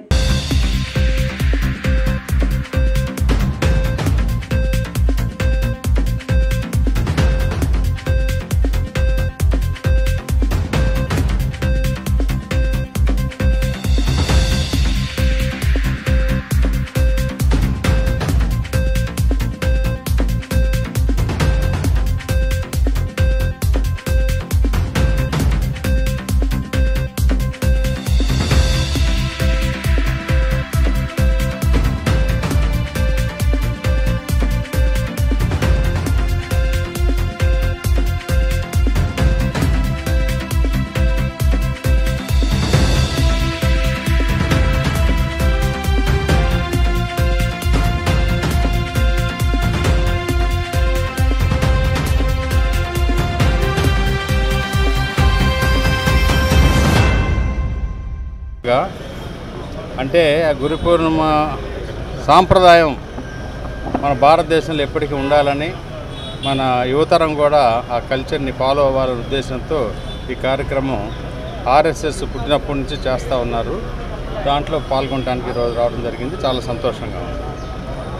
M: అంటే ఆ గురు పూర్ణిమ సాంప్రదాయం మన భారతదేశంలో ఎప్పటికీ ఉండాలని, మన యువతరం కూడా ఆ కల్చర్ని ఫాలో అవ్వాలనే ఉద్దేశంతో ఈ కార్యక్రమం ఆర్ఎస్ఎస్ పుట్టినప్పటి నుంచి చేస్తూ ఉన్నారు. దాంట్లో పాల్గొనడానికి ఈరోజు రావడం జరిగింది. చాలా సంతోషంగా ఉంది.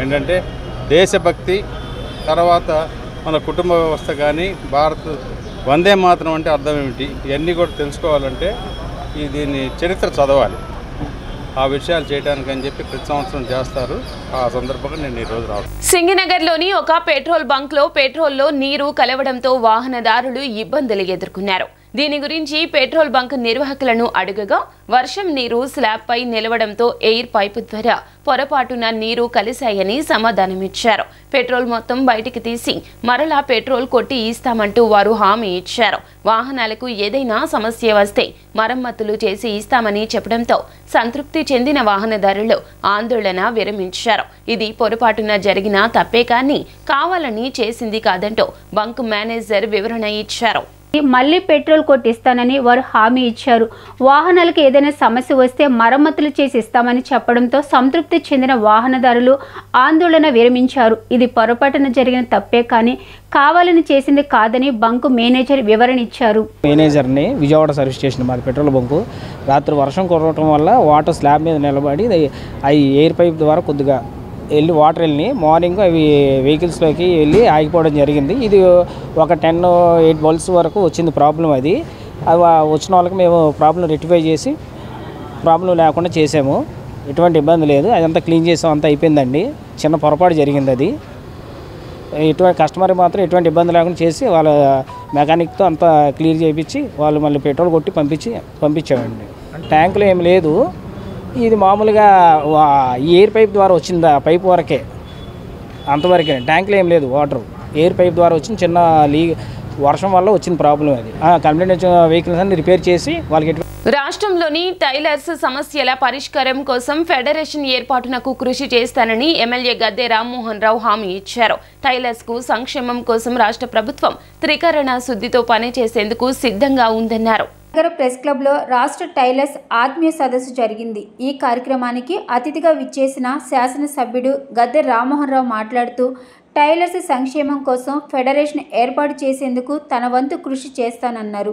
M: ఏంటంటే దేశభక్తి, తర్వాత మన కుటుంబ వ్యవస్థ కానీ భారత్ వందే మాతరం అంటే అర్థం ఏమిటి, ఇవన్నీ కూడా తెలుసుకోవాలంటే దీన్ని చరిత్ర చదవాలి. ఆ విషయాలు చేయడానికి అని చెప్పి ప్రతి సంవత్సరం చేస్తారు. ఆ సందర్భంగా నేను ఈరోజు రావడం.
A: సింగనగర్లోని ఒక పెట్రోల్ బంక్లో పెట్రోల్లో నీరు కలవడంతో వాహనదారులు ఇబ్బందులు ఎదుర్కొన్నారు. దీని గురించి పెట్రోల్ బంక్ నిర్వాహకులను అడుగగా వర్షం నీరు స్లాబ్పై నిలవడంతో ఎయిర్ పైపు ద్వారా పొరపాటున నీరు కలిశాయని సమాధానమిచ్చారు. పెట్రోల్ మొత్తం బయటికి తీసి మరలా పెట్రోల్ కొట్టి ఇస్తామంటూ వారు హామీ ఇచ్చారు. వాహనాలకు ఏదైనా సమస్య వస్తే మరమ్మతులు చేసి ఇస్తామని చెప్పడంతో సంతృప్తి చెందిన వాహనదారులు ఆందోళన విరమించారు. ఇది పొరపాటున జరిగిన తప్పే కానీ కావాలని చేసింది కాదంటూ బంక్ మేనేజర్ వివరణ ఇచ్చారు.
B: మళ్ళీ పెట్రోల్ కొట్టిస్తానని వారు హామీ ఇచ్చారు. వాహనాలకు ఏదైనా సమస్య వస్తే మరమ్మతులు చేసి ఇస్తామని చెప్పడంతో సంతృప్తి చెందిన వాహనదారులు ఆందోళన విరమించారు. ఇది పొరపాటున జరిగిన తప్పే కానీ కావాలని చేసింది కాదని బంకు మేనేజర్ వివరణ ఇచ్చారు.
K: మేనేజర్ని విజయవాడ సర్వీస్ స్టేషన్ మాది పెట్రోల్ బంకు. రాత్రి వర్షం కురవటం వల్ల వాటర్ స్లాబ్ మీద నిలబడి అవి ఎయిర్ పైప్ ద్వారా కొద్దిగా వెళ్ళి వాటర్ వెళ్ళి మార్నింగ్ అవి వెహికల్స్లోకి వెళ్ళి ఆగిపోవడం జరిగింది. ఇది ఒక 10-8 బల్బ్స్ వరకు వచ్చింది ప్రాబ్లం. అది వచ్చిన వాళ్ళకి మేము ప్రాబ్లం రెక్టిఫై చేసి ప్రాబ్లం లేకుండా చేసాము. ఎటువంటి ఇబ్బంది లేదు. అదంతా క్లీన్ చేసాం, అంతా అయిపోయిందండి. చిన్న పొరపాటు జరిగింది. అది ఎటువంటి కస్టమర్ మాత్రం ఎటువంటి ఇబ్బంది లేకుండా చేసి వాళ్ళ మెకానిక్తో అంతా క్లియర్ చేయించి వాళ్ళు మళ్ళీ పెట్రోల్ కొట్టి పంపించామండి. ట్యాంకులో ఏం లేదు. ఇది మామూలుగా ఎయిర్ పైప్ ద్వారా వచ్చింది. పైప్ వరకే, అంతవరకే. ట్యాంకులో ఏం లేదు. వాటర్ ఎయిర్ పైప్ ద్వారా వచ్చింది. చిన్న వర్షం వల్ల వచ్చిన ప్రాబ్లం. అది కంప్లైంట్ వచ్చిన వెహికల్స్ అన్ని రిపేర్ చేసి వాళ్ళకి.
A: రాష్ట్రంలోని టైలర్స్ సమస్యల పరిష్కారం కోసం ఫెడరేషన్ ఏర్పాటునకు కృషి చేస్తానని ఎమ్మెల్యే గద్దె రామ్మోహన్ రావు హామీ ఇచ్చారు. టైలర్స్ కు సంక్షేమం కోసం రాష్ట్ర ప్రభుత్వం త్రికరణ శుద్ధితో పనిచేసేందుకు సిద్ధంగా ఉందన్నారు.
B: ప్రెస్ క్లబ్లో రాష్ట్ర టైలర్స్ ఆత్మీయ సదస్సు జరిగింది. ఈ కార్యక్రమానికి అతిథిగా విచ్చేసిన శాసనసభ్యుడు గద్దె రామ్మోహన్ రావు మాట్లాడుతూ టైలర్స్ సంక్షేమం కోసం ఫెడరేషన్ ఏర్పాటు చేసేందుకు తన వంతు కృషి చేస్తానన్నారు.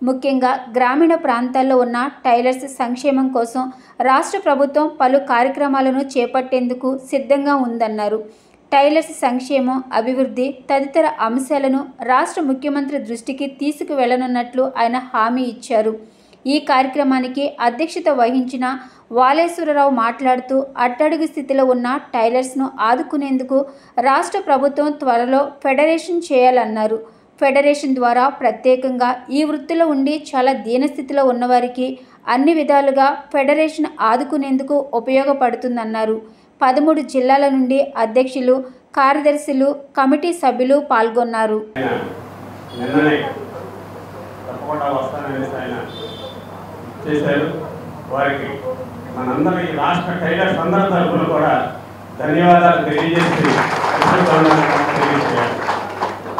B: ముఖ్యంగా గ్రామీణ ప్రాంతాల్లో ఉన్న టైలర్స్ సంక్షేమం కోసం రాష్ట్ర ప్రభుత్వం పలు కార్యక్రమాలను చేపట్టేందుకు సిద్ధంగా ఉందన్నారు. టైలర్స్ సంక్షేమం, అభివృద్ధి తదితర అంశాలను రాష్ట్ర ముఖ్యమంత్రి దృష్టికి తీసుకువెళ్లనున్నట్లు ఆయన హామీ ఇచ్చారు. ఈ కార్యక్రమానికి అధ్యక్షత వహించిన వాలేశ్వరరావు మాట్లాడుతూ అట్టడుగు స్థితిలో ఉన్న టైలర్స్ను ఆదుకునేందుకు రాష్ట్ర ప్రభుత్వం త్వరలో ఫెడరేషన్ చేయాలన్నారు. ఫెడరేషన్ ద్వారా ప్రత్యేకంగా ఈ వృత్తిలో ఉండి చాలా దీనస్థితిలో ఉన్నవారికి అన్ని విధాలుగా ఫెడరేషన్ ఆదుకునేందుకు ఉపయోగపడుతుందన్నారు. 13 జిల్లాల నుండి అధ్యక్షులు, కార్యదర్శులు, కమిటీ సభ్యులు పాల్గొన్నారు.
N: వారికి మనందరి రాష్ట్ర టైలర్స్ అందరి తరఫున కూడా ధన్యవాదాలు తెలియజేసి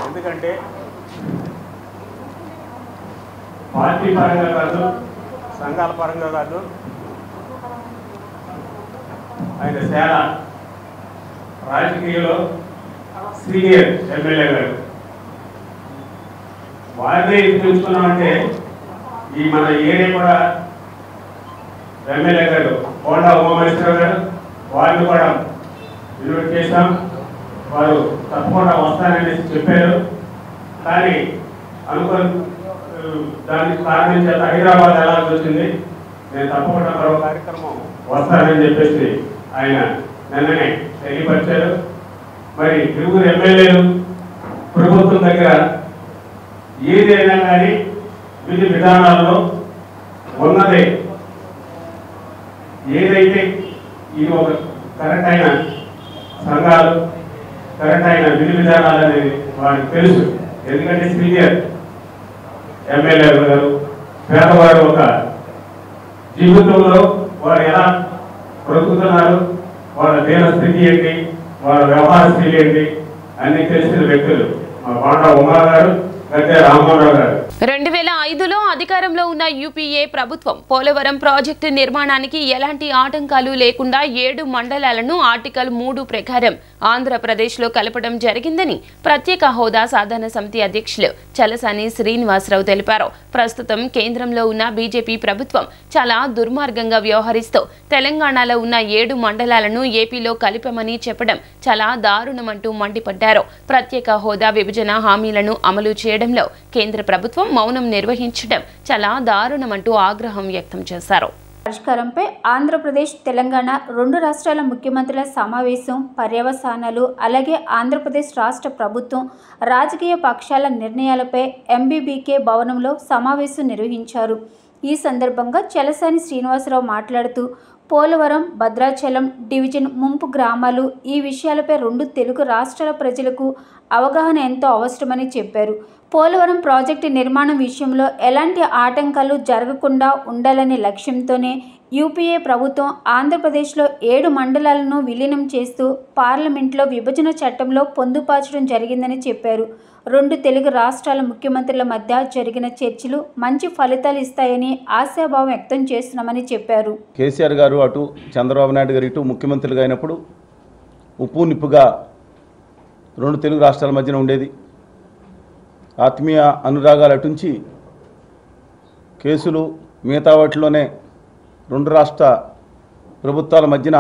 N: ఎందుకంటే పార్టీ పరంగా కాదు, సంఘాల పరంగా కాదు, ఆయన సేన రాజకీయంలో సీనియర్ ఎమ్మెల్యే గారు వారిని తెలుసుకున్నామంటే ఈ మన ఏరియా కూడా ఎమ్మెల్యే గారు కోండా ఉమామహేశ్వర గారు వారిని కూడా ఇన్వైట్ చేశాం. వారు తప్పకుండా వస్తారని చెప్పారు. కానీ అనుకున్న దానికి కారణం చేత హైదరాబాద్ వెళ్ళాల్సి వచ్చింది. నేను తప్పకుండా మరో కార్యక్రమం వస్తానని చెప్పేసి ఆయన నిన్ననే తెలియపరిచారు. మరి ఇరువురు ఎమ్మెల్యేలు ప్రభుత్వం దగ్గర ఏదైనా కానీ విధి విధానాల్లో ఉన్నదే ఏదైతే ఇది ఒక కరెక్ట్ అయిన సంఘాలు, కరెక్ట్ అయిన విధి విధానాలు అనేది వారికి తెలుసు. ఎందుకంటే సీనియర్ ఎమ్మెల్యే గారు పేదవారు ఒక జీవితంలో వారు ఎలా బ్రతుకుతున్నారు, వాళ్ళ దేన స్థితి ఏంటి, వాళ్ళ వ్యవహార స్థితి ఏంటి అన్ని తెలిసిన వ్యక్తులు మా కోండా ఉమా గారు, గద్దె రామ్మోహన్ రావు గారు.
A: 2005లో అధికారంలో ఉన్న యూపీఏ ప్రభుత్వం పోలవరం ప్రాజెక్టు నిర్మాణానికి ఎలాంటి ఆటంకాలు లేకుండా 7 మండలాలను ఆర్టికల్ 3 ప్రకారం ఆంధ్రప్రదేశ్లో కలపడం జరిగిందని ప్రత్యేక హోదా సాధన సమితి అధ్యక్షులు చలసాని శ్రీనివాసరావు తెలిపారు. ప్రస్తుతం కేంద్రంలో ఉన్న బీజేపీ ప్రభుత్వం చాలా దుర్మార్గంగా వ్యవహరిస్తూ తెలంగాణలో ఉన్న 7 మండలాలను ఏపీలో కలిపామని చెప్పడం చాలా దారుణమంటూ మండిపడ్డారు. ప్రత్యేక హోదా విభజన హామీలను అమలు చేయడంలో కేంద్ర ప్రభుత్వం మౌనం నిర్వహించడం చాలా దారుణమంటూ ఆగ్రహం వ్యక్తం చేశారు.
B: పరిష్కారంపై ఆంధ్రప్రదేశ్ తెలంగాణ 2 రాష్ట్రాల ముఖ్యమంత్రుల సమావేశం పర్యవసానాలు అలాగే ఆంధ్రప్రదేశ్ రాష్ట్ర ప్రభుత్వం రాజకీయ పక్షాల నిర్ణయాలపై ఎంబీబీకే భవనంలో సమావేశం నిర్వహించారు. ఈ సందర్భంగా చలసాని శ్రీనివాసరావు మాట్లాడుతూ పోలవరం భద్రాచలం డివిజన్ ముంపు గ్రామాలు ఈ విషయాలపై 2 తెలుగు రాష్ట్రాల ప్రజలకు అవగాహన ఎంతో అవసరమని చెప్పారు. పోలవరం ప్రాజెక్టు నిర్మాణం విషయంలో ఎలాంటి ఆటంకాలు జరగకుండా ఉండాలనే లక్ష్యంతోనే యూపీఏ ప్రభుత్వం ఆంధ్రప్రదేశ్లో 7 మండలాలను విలీనం చేస్తూ పార్లమెంట్లో విభజన చట్టంలో పొందుపరచడం జరిగిందని చెప్పారు. 2 తెలుగు రాష్ట్రాల ముఖ్యమంత్రుల మధ్య జరిగిన చర్చలు మంచి ఫలితాలు ఇస్తాయని ఆశాభావం వ్యక్తం చేస్తున్నామని చెప్పారు.
O: కేసీఆర్ గారు అటు చంద్రబాబు నాయుడు గారు ఇటు ముఖ్యమంత్రులుగా అయినప్పుడు ఉప్పు నిప్పుగా 2 తెలుగు రాష్ట్రాల మధ్యన ఉండేది. ఆత్మీయ అనురాగాలు అటుంచి కేసులు మిగతా వాటిలోనే 2 రాష్ట్ర ప్రభుత్వాల మధ్యన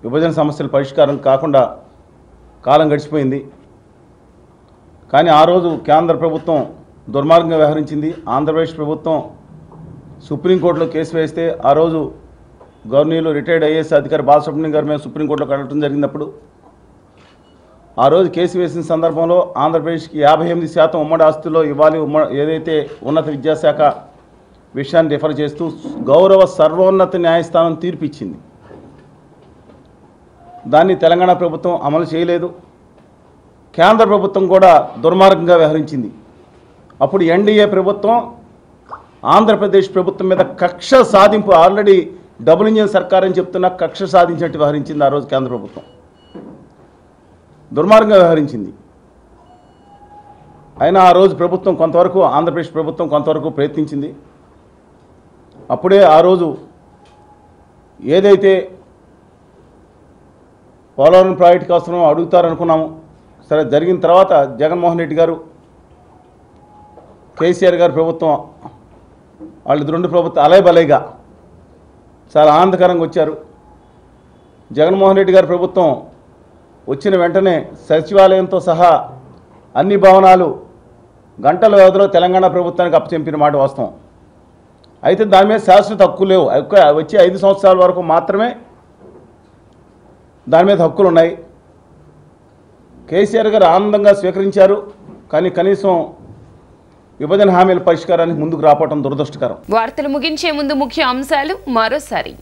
O: విభజన సమస్యల పరిష్కారం కాకుండా కాలం గడిచిపోయింది. కానీ ఆ రోజు కేంద్ర ప్రభుత్వం దుర్మార్గంగా వ్యవహరించింది. ఆంధ్రప్రదేశ్ ప్రభుత్వం సుప్రీంకోర్టులో కేసు వేస్తే ఆ రోజు గవర్నర్లు రిటైర్డ్ ఐఏఎస్ అధికారి బాలసుబ్రహ్మణ్యం గారు మేము సుప్రీంకోర్టులో కడగడం జరిగినప్పుడు ఆ రోజు కేసు వేసిన సందర్భంలో ఆంధ్రప్రదేశ్కి 58% ఉమ్మడి ఆస్తుల్లో ఇవ్వాలి ఏదైతే ఉన్నత విద్యాశాఖ విషయాన్ని రిఫర్ చేస్తూ గౌరవ సర్వోన్నత న్యాయస్థానం తీర్పు ఇచ్చింది. దాన్ని తెలంగాణ ప్రభుత్వం అమలు చేయలేదు. కేంద్ర ప్రభుత్వం కూడా దుర్మార్గంగా వ్యవహరించింది. అప్పుడు ఎన్డీఏ ప్రభుత్వం ఆంధ్రప్రదేశ్ ప్రభుత్వం మీద కక్ష సాధింపు ఆల్రెడీ డబుల్ ఇంజిన్ సర్కార్ అని చెప్తున్న కక్ష సాధించినట్టు వ్యవహరించింది. ఆ రోజు కేంద్ర ప్రభుత్వం దుర్మార్గంగా వ్యవహరించింది. అయినా ఆ రోజు ప్రభుత్వం కొంతవరకు ఆంధ్రప్రదేశ్ ప్రభుత్వం కొంతవరకు ప్రయత్నించింది. అప్పుడే ఆ రోజు ఏదైతే పోలవరం ప్రాజెక్టు కోసం అడుగుతారనుకున్నాము, సరే జరిగిన తర్వాత జగన్మోహన్ రెడ్డి గారు కేసీఆర్ గారు ప్రభుత్వం వాళ్ళు 2 ప్రభుత్వం అలైబలైగా చాలా ఆనందకరంగా వచ్చారు. జగన్మోహన్ రెడ్డి గారి ప్రభుత్వం వచ్చిన వెంటనే సచివాలయంతో సహా అన్ని భవనాలు గంటల వ్యవధిలో తెలంగాణ ప్రభుత్వానికి అప్పచెప్పిన మాట వాస్తవం. అయితే దాని మీద శాశ్వత హక్కులు లేవు. వచ్చే 5 సంవత్సరాల వరకు మాత్రమే దాని మీద హక్కులు ఉన్నాయి. కేసీఆర్ గారు ఆనందంగా స్వీకరించారు. కానీ కనీసం విభజన హామీల పరిష్కారానికి ముందుకు రావడం దురదృష్టకరం.
A: వార్తలు ముగించే ముందు ముఖ్య అంశాలు మరోసారి.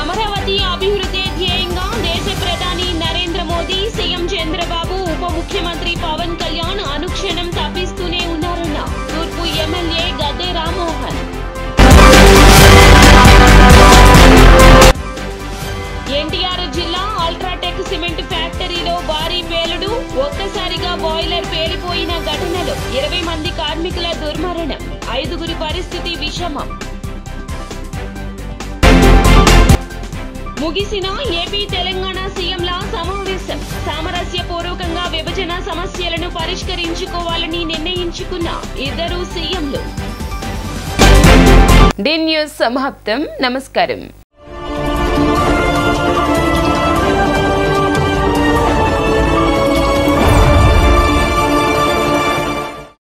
A: అమరావతి అభివృద్ధి ధ్యేయంగా దేశ ప్రధాని నరేంద్ర మోదీ, సీఎం చంద్రబాబు, ఉప ముఖ్యమంత్రి పవన్ కళ్యాణ్ అనుక్షణం తప్పిస్తూనే ఉన్నారన్న తూర్పు ఎమ్మెల్యే గద్దె రామ్మోహన్. ఎన్టీఆర్ జిల్లా అల్ట్రాటెక్ సిమెంట్ ఫ్యాక్టరీలో భారీ పేలుడు, ఒక్కసారిగా బాయిలర్ పేలిపోయిన ఘటనలో 20 మంది కార్మికుల దుర్మరణం, 5గురి పరిస్థితి విషమం. ముగిసిన ఏపీ తెలంగాణ సీఎంల సమావేశం, సామరస్యపూర్వకంగా విభజన సమస్యలను పరిష్కరించుకోవాలని నిర్ణయించుకున్న 2 సీఎంలు. డి న్యూస్ సమాప్తం. నమస్కారం.